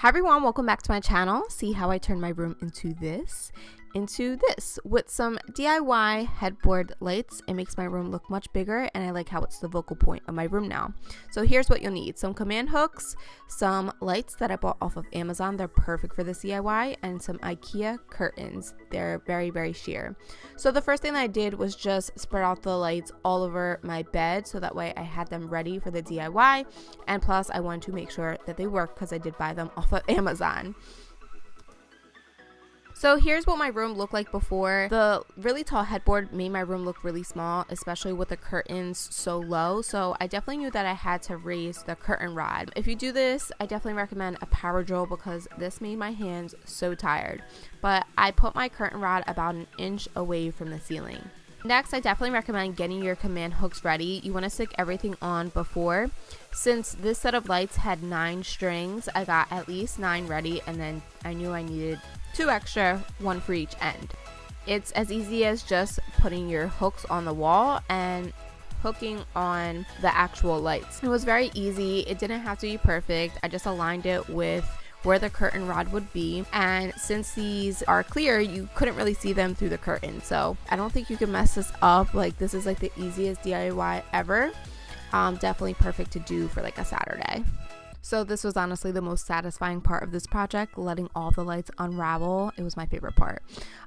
Hi everyone, welcome back to my channel. See how I turned my room into this with some DIY headboard lights. It makes my room look much bigger and I like how it's the focal point of my room now. So here's what you'll need: some command hooks, some lights that I bought off of Amazon, they're perfect for this DIY, and some IKEA curtains. They're very sheer. So the first thing that I did was just spread out the lights all over my bed so that way I had them ready for the DIY, and plus I wanted to make sure that they work because I did buy them off of Amazon. So here's what my room looked like before. The really tall headboard made my room look really small, especially with the curtains so low. So I definitely knew that I had to raise the curtain rod. If you do this, I definitely recommend a power drill because this made my hands so tired. But I put my curtain rod about an inch away from the ceiling. Next, I definitely recommend getting your command hooks ready. You want to stick everything on before. Since this set of lights had 9 strings, I got at least 9 ready, and then I knew I needed 2 extra, 1 for each end. It's as easy as just putting your hooks on the wall and hooking on the actual lights. It was very easy. It didn't have to be perfect. I just aligned it with where the curtain rod would be, and since these are clear, you couldn't really see them through the curtain, so I don't think you can mess this up. Like, this is like the easiest DIY ever. Definitely perfect to do for like a Saturday. So this was honestly the most satisfying part of this project, letting all the lights unravel. It was my favorite part.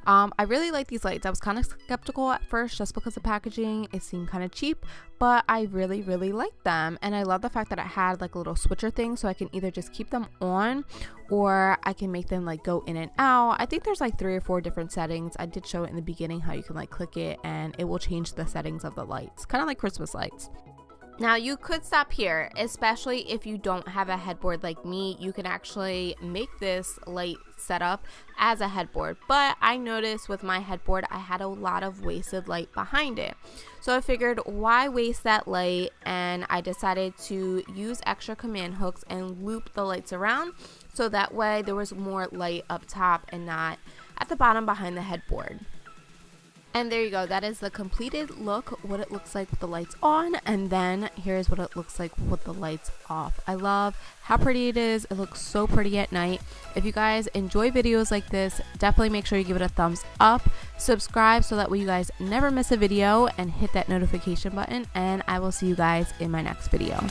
I really like these lights. I was kind of skeptical at first just because the packaging, it seemed kind of cheap, but I really liked them. And I love the fact that it had like a little switcher thing, so I can either just keep them on or I can make them like go in and out. I think there's like 3 or 4 different settings. I did show it in the beginning how you can like click it and it will change the settings of the lights, kind of like Christmas lights. Now you could stop here, especially if you don't have a headboard like me. You can actually make this light setup as a headboard, but I noticed with my headboard I had a lot of wasted light behind it. So I figured, why waste that light, and I decided to use extra command hooks and loop the lights around so that way there was more light up top and not at the bottom behind the headboard. And there you go, that is the completed look, what it looks like with the lights on, and then here's what it looks like with the lights off. I love how pretty it is. It looks so pretty at night. If you guys enjoy videos like this, definitely make sure you give it a thumbs up, subscribe so that way you guys never miss a video, and hit that notification button, and I will see you guys in my next video.